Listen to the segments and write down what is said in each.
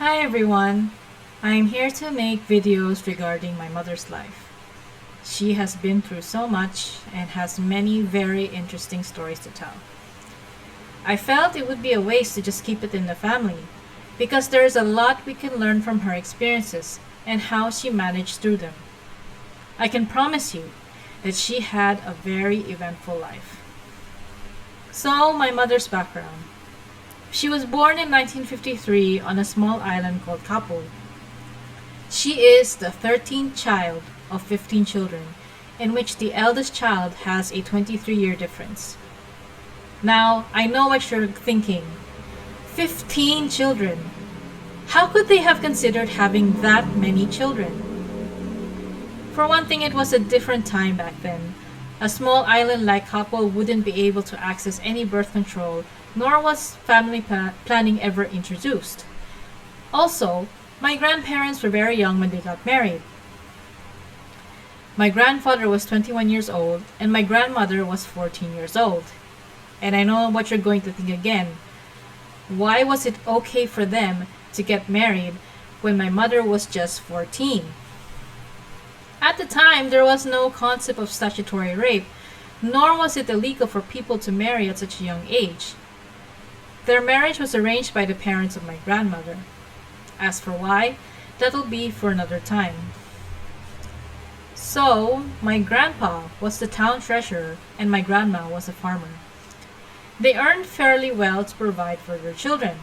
Hi everyone! I am here to make videos regarding my mother's life. She has been through so much and has many very interesting stories to tell. I felt it would be a waste to just keep it in the family because there is a lot we can learn from her experiences and how she managed through them. I can promise you that she had a very eventful life. So, my mother's background. She was born in 1953 on a small island called Kapul. She is the 13th child of 15 children, in which the eldest child has a 23-year difference. Now, I know what you're thinking. 15 children! How could they have considered having that many children? For one thing, it was a different time back then. A small island like Kapul wouldn't be able to access any birth control, nor was family planning ever introduced. Also, my grandparents were very young when they got married. My grandfather was 21 years old and my grandmother was 14 years old. And I know what you're going to think again. Why was it okay for them to get married when my mother was just 14? At the time, there was no concept of statutory rape, nor was it illegal for people to marry at such a young age. Their marriage was arranged by the parents of my grandmother. As for why, that'll be for another time. So, my grandpa was the town treasurer and my grandma was a farmer. They earned fairly well to provide for their children.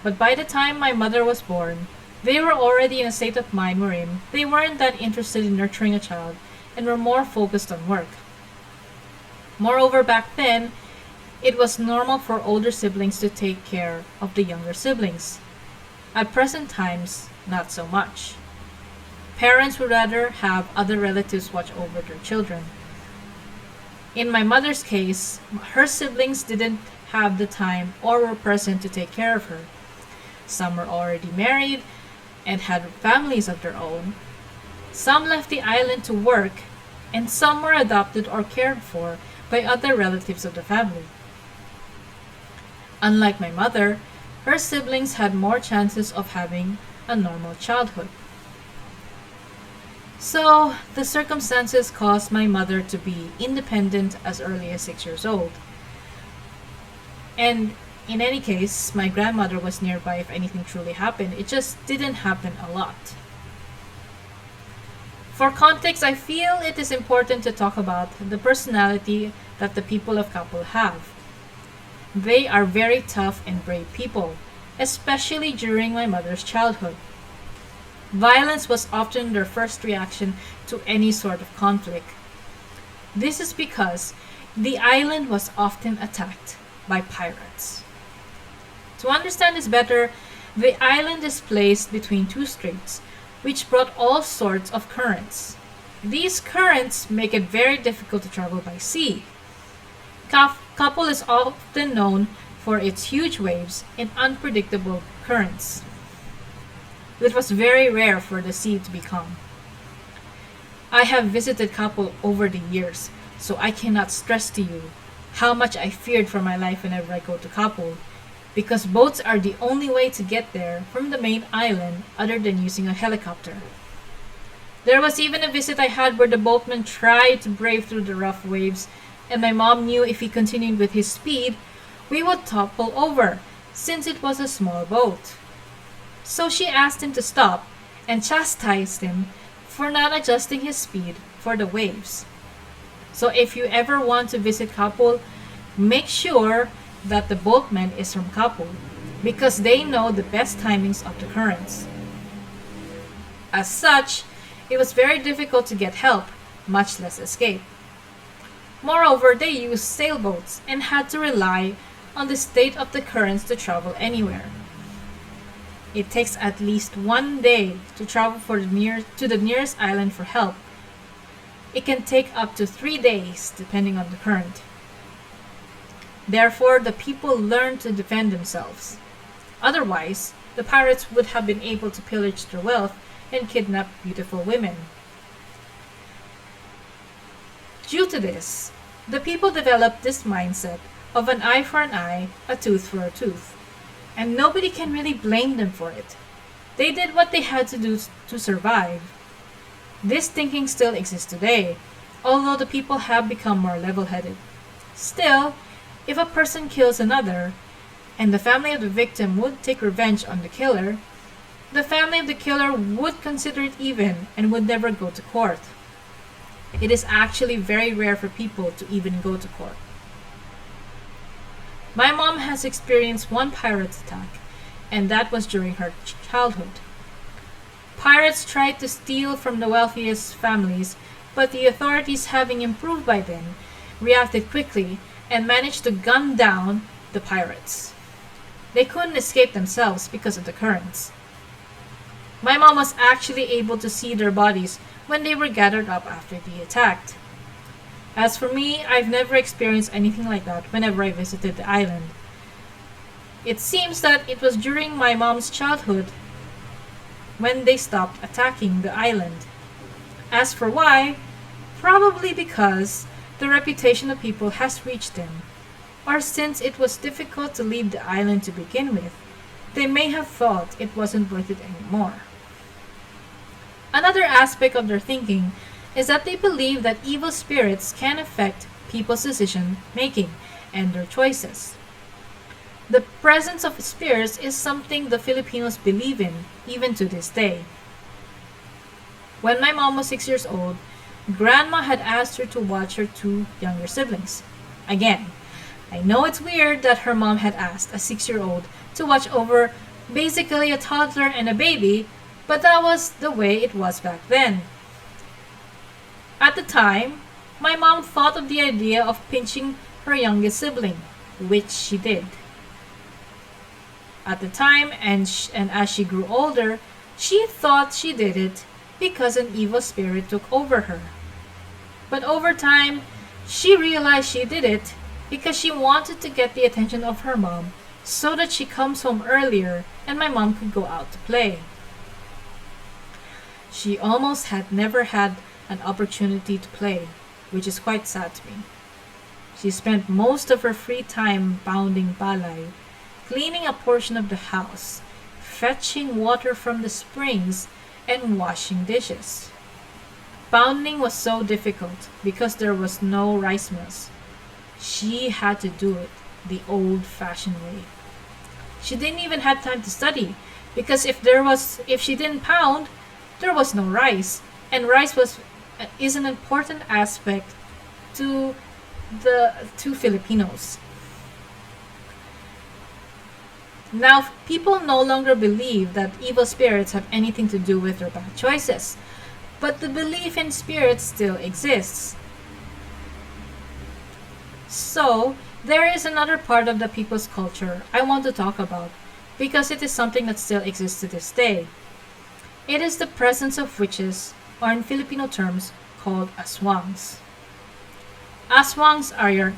But by the time my mother was born, they were already in a state of mind wherein they weren't that interested in nurturing a child and were more focused on work. Moreover, back then, it was normal for older siblings to take care of the younger siblings. At present times, not so much. Parents would rather have other relatives watch over their children. In my mother's case, her siblings didn't have the time or were present to take care of her. Some were already married and had families of their own. Some left the island to work, and some were adopted or cared for by other relatives of the family. Unlike my mother, her siblings had more chances of having a normal childhood. So, the circumstances caused my mother to be independent as early as 6 years old. And in any case, my grandmother was nearby if anything truly happened. It just didn't happen a lot. For context, I feel it is important to talk about the personality that the people of Kapul have. They are very tough and brave people, especially during my mother's childhood. Violence was often their first reaction to any sort of conflict. This is because the island was often attacked by pirates. To understand this better, the island is placed between two straits, which brought all sorts of currents. These currents make it very difficult to travel by sea. Kapul is often known for its huge waves and unpredictable currents. It was very rare for the sea to be calm. I have visited Kapul over the years, so I cannot stress to you how much I feared for my life whenever I go to Kapul, because boats are the only way to get there from the main island other than using a helicopter. There was even a visit I had where the boatman tried to brave through the rough waves, and my mom knew if he continued with his speed, we would topple over, since it was a small boat. So she asked him to stop and chastised him for not adjusting his speed for the waves. So if you ever want to visit Kapul, make sure that the boatman is from Kapul because they know the best timings of the currents. As such, it was very difficult to get help, much less escape. Moreover, they used sailboats and had to rely on the state of the currents to travel anywhere. It takes at least 1 day to travel to the nearest island for help. It can take up to 3 days depending on the current. Therefore, the people learned to defend themselves. Otherwise, the pirates would have been able to pillage their wealth and kidnap beautiful women. Due to this, the people developed this mindset of an eye for an eye, a tooth for a tooth. and nobody can really blame them for it. They did what they had to do to survive. This thinking still exists today, although the people have become more level headed. Still, if a person kills another, and the family of the victim would take revenge on the killer, the family of the killer would consider it even and would never go to court. It is actually very rare for people to even go to court. My mom has experienced one pirate attack, and that was during her childhood. Pirates tried to steal from the wealthiest families, but the authorities, having improved by then, reacted quickly and managed to gun down the pirates. They couldn't escape themselves because of the currents. My mom was actually able to see their bodies when they were gathered up after the attack. As for me, I've never experienced anything like that whenever I visited the island. It seems that it was during my mom's childhood when they stopped attacking the island. As for why, probably because the reputation of people has reached them, or since it was difficult to leave the island to begin with, they may have thought it wasn't worth it anymore. Another aspect of their thinking is that they believe that evil spirits can affect people's decision making and their choices. The presence of spirits is something the Filipinos believe in even to this day. When my mom was 6 years old, Grandma had asked her to watch her two younger siblings. Again, I know it's weird that her mom had asked a 6-year-old to watch over basically a toddler and a baby, but that was the way it was back then. At the time, my mom thought of the idea of pinching her youngest sibling, which she did. At the time, and as she grew older, she thought she did it because an evil spirit took over her. But over time, she realized she did it because she wanted to get the attention of her mom so that she comes home earlier and my mom could go out to play. She almost had never had an opportunity to play, which is quite sad to me. She spent most of her free time pounding palay, cleaning a portion of the house, fetching water from the springs, and washing dishes. Pounding was so difficult because there was no rice mills. She had to do it the old-fashioned way. She didn't even have time to study because if she didn't pound, there was no rice, and rice is an important aspect to Filipinos. Now, people no longer believe that evil spirits have anything to do with their bad choices, but the belief in spirits still exists. So, there is another part of the people's culture I want to talk about because it is something that still exists to this day. It is the presence of witches, or in Filipino terms, called aswangs. Aswangs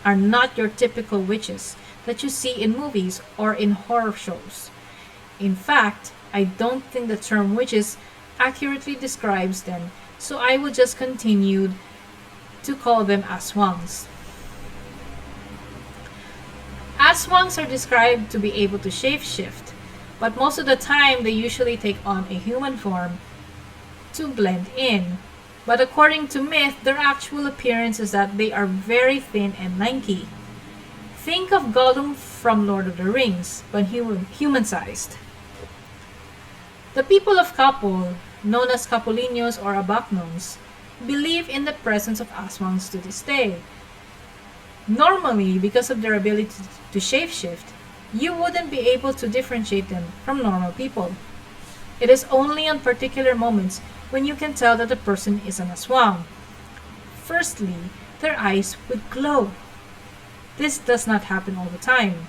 are not your typical witches that you see in movies or in horror shows. In fact, I don't think the term witches accurately describes them, so I will just continue to call them aswangs. Aswangs are described to be able to shapeshift, but most of the time they usually take on a human form to blend in. But according to myth, their actual appearance is that they are very thin and lanky. Think of Gollum from Lord of the Rings, but human-sized. The people of Kapul, known as Kapulinos or Abaknons, believe in the presence of aswangs to this day. Normally, because of their ability to shapeshift, you wouldn't be able to differentiate them from normal people. It is only on particular moments when you can tell that a person is an aswang. Firstly, their eyes would glow. This does not happen all the time.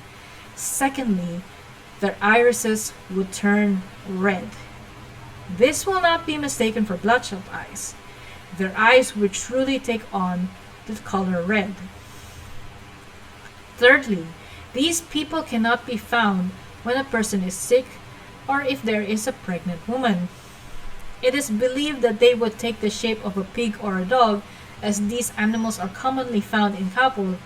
Secondly, their irises would turn red. This will not be mistaken for bloodshot eyes. Their eyes would truly take on the color red. Thirdly, these people cannot be found when a person is sick or if there is a pregnant woman. It is believed that they would take the shape of a pig or a dog, as these animals are commonly found in Kapul,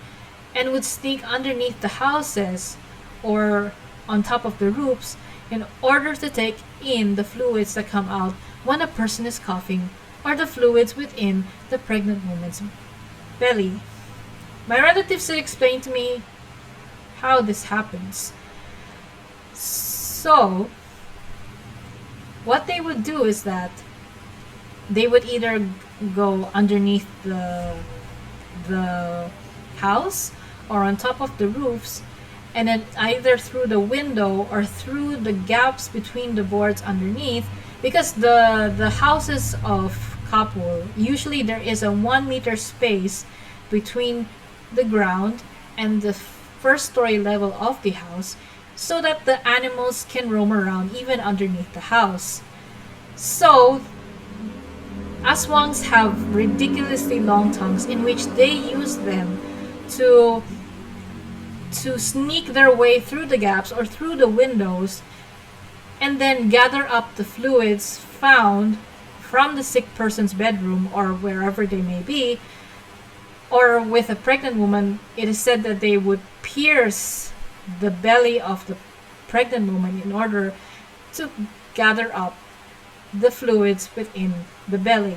and would sneak underneath the houses or on top of the roofs in order to take in the fluids that come out when a person is coughing or the fluids within the pregnant woman's belly. My relatives had explained to me how this happens. So, what they would do is that they would either go underneath the house or on top of the roofs, and then either through the window or through the gaps between the boards underneath, because the houses of Kapul, usually there is a 1 meter space between the ground and the first story level of the house, so that the animals can roam around even underneath the house. So aswangs have ridiculously long tongues in which they use them to sneak their way through the gaps or through the windows and then gather up the fluids found from the sick person's bedroom or wherever they may be. Or with a pregnant woman, it is said that they would pierce the belly of the pregnant woman in order to gather up the fluids within the belly.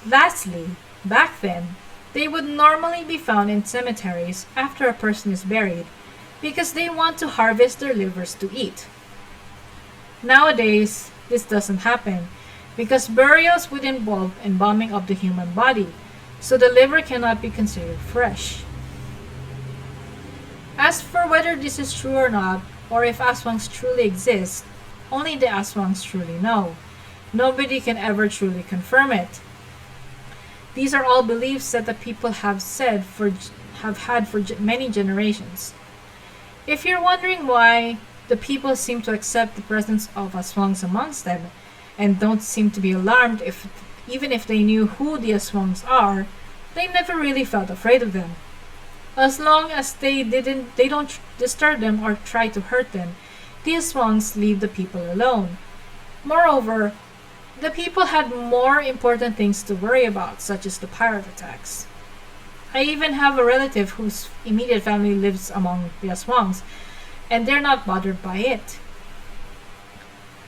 Lastly, back then, they would normally be found in cemeteries after a person is buried because they want to harvest their livers to eat. Nowadays, this doesn't happen because burials would involve embalming of the human body, so the liver cannot be considered fresh. As for whether this is true or not, or if aswangs truly exist, only the aswangs truly know. Nobody can ever truly confirm it. These are all beliefs that the people have had for many generations. If you're wondering why the people seem to accept the presence of aswangs amongst them and don't seem to be alarmed even if they knew who the aswangs are, they never really felt afraid of them. As long as they don't disturb them or try to hurt them, the aswangs leave the people alone. Moreover, the people had more important things to worry about, such as the pirate attacks. I even have a relative whose immediate family lives among the aswangs, and they're not bothered by it.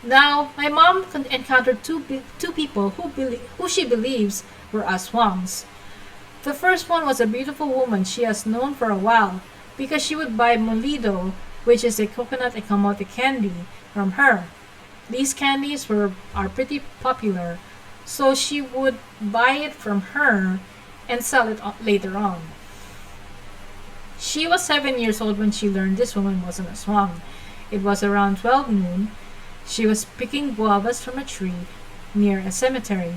Now, my mom encountered two people who she believes were aswangs. The first one was a beautiful woman she has known for a while because she would buy molido, which is a coconut and kamote candy, from her. These candies are pretty popular, so she would buy it from her and sell it later on. She was 7 years old when she learned this woman was an aswang. It was around 12 noon. She was picking guavas from a tree near a cemetery.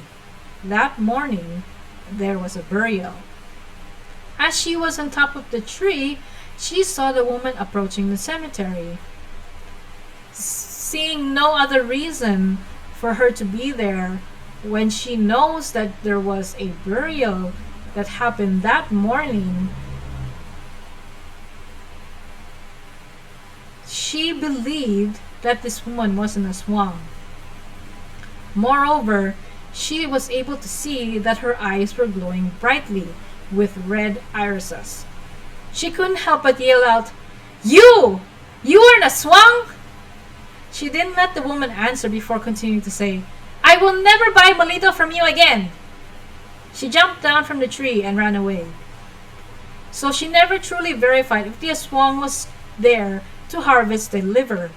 That morning, there was a burial. As she was on top of the tree, she saw the woman approaching the cemetery. Seeing no other reason for her to be there when she knows that there was a burial that happened that morning, she believed that this woman was an aswang. Moreover, she was able to see that her eyes were glowing brightly with red irises. She couldn't help but yell out, "You! You are an aswang?" She didn't let the woman answer before continuing to say, "I will never buy molito from you again." She jumped down from the tree and ran away. So she never truly verified if the aswang was there to harvest the liver.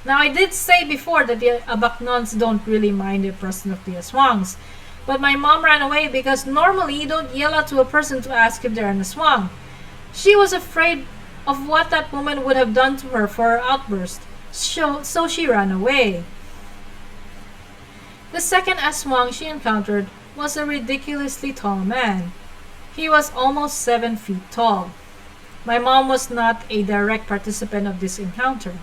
Now, I did say before that the Abaknons don't really mind the presence of the aswangs, but my mom ran away because normally you don't yell out to a person to ask if they're an aswang. She was afraid of what that woman would have done to her for her outburst, so she ran away. The second aswang she encountered was a ridiculously tall man. He was almost 7 feet tall. My mom was not a direct participant of this encounter.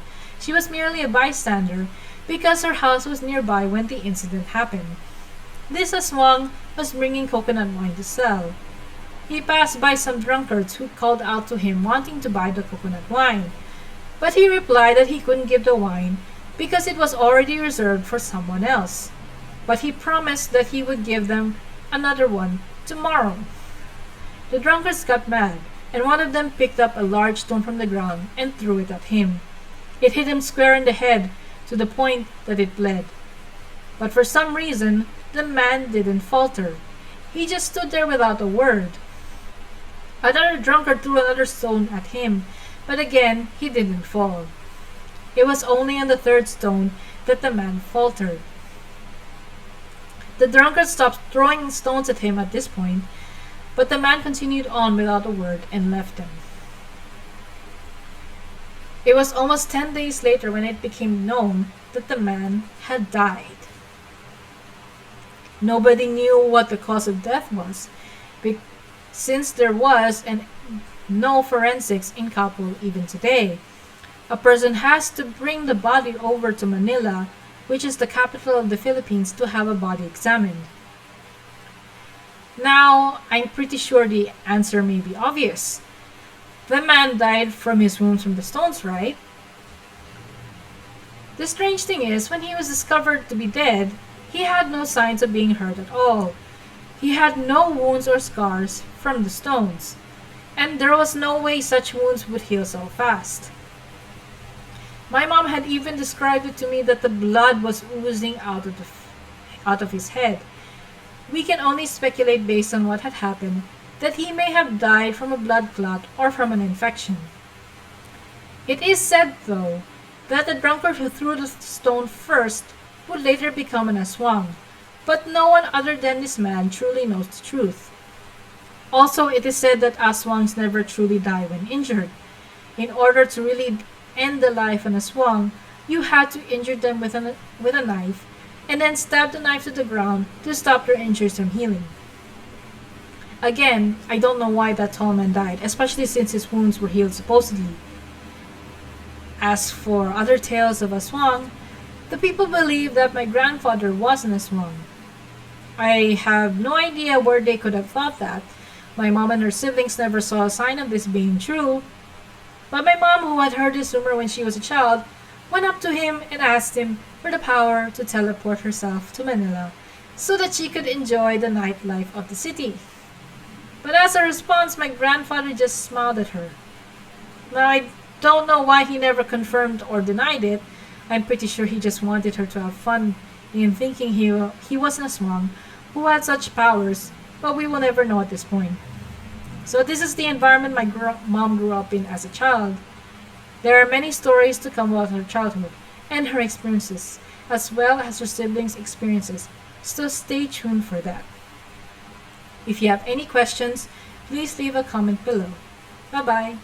She was merely a bystander because her house was nearby when the incident happened. This aswang was bringing coconut wine to sell. He passed by some drunkards who called out to him wanting to buy the coconut wine, but he replied that he couldn't give the wine because it was already reserved for someone else. But he promised that he would give them another one tomorrow. The drunkards got mad, and one of them picked up a large stone from the ground and threw it at him. It hit him square in the head, to the point that it bled. But for some reason, the man didn't falter. He just stood there without a word. Another drunkard threw another stone at him, but again he didn't fall. It was only on the third stone that the man faltered. The drunkard stopped throwing stones at him at this point, but the man continued on without a word and left them. It was almost 10 days later when it became known that the man had died. Nobody knew what the cause of death was, since there was no forensics in Kapul even today. A person has to bring the body over to Manila, which is the capital of the Philippines, to have a body examined. Now, I'm pretty sure the answer may be obvious. The man died from his wounds from the stones, right? The strange thing is, when he was discovered to be dead, he had no signs of being hurt at all. He had no wounds or scars from the stones, and there was no way such wounds would heal so fast. My mom had even described it to me that the blood was oozing out of his head. We can only speculate based on what had happened that he may have died from a blood clot or from an infection. It is said, though, that the drunkard who threw the stone first would later become an aswang, but no one other than this man truly knows the truth. Also, it is said that aswangs never truly die when injured. In order to really end the life of an aswang, you had to injure them with a knife and then stab the knife to the ground to stop their injuries from healing. Again, I don't know why that tall man died, especially since his wounds were healed supposedly. As for other tales of aswang, the people believe that my grandfather was an aswang. I have no idea where they could have thought that. My mom and her siblings never saw a sign of this being true. But my mom, who had heard this rumor when she was a child, went up to him and asked him for the power to teleport herself to Manila so that she could enjoy the nightlife of the city. But as a response, my grandfather just smiled at her. Now, I don't know why he never confirmed or denied it. I'm pretty sure he just wanted her to have fun in thinking he was an aswang who had such powers, but we will never know at this point. So this is the environment my mom grew up in as a child. There are many stories to come about her childhood and her experiences, as well as her siblings' experiences, so stay tuned for that. If you have any questions, please leave a comment below. Bye-bye!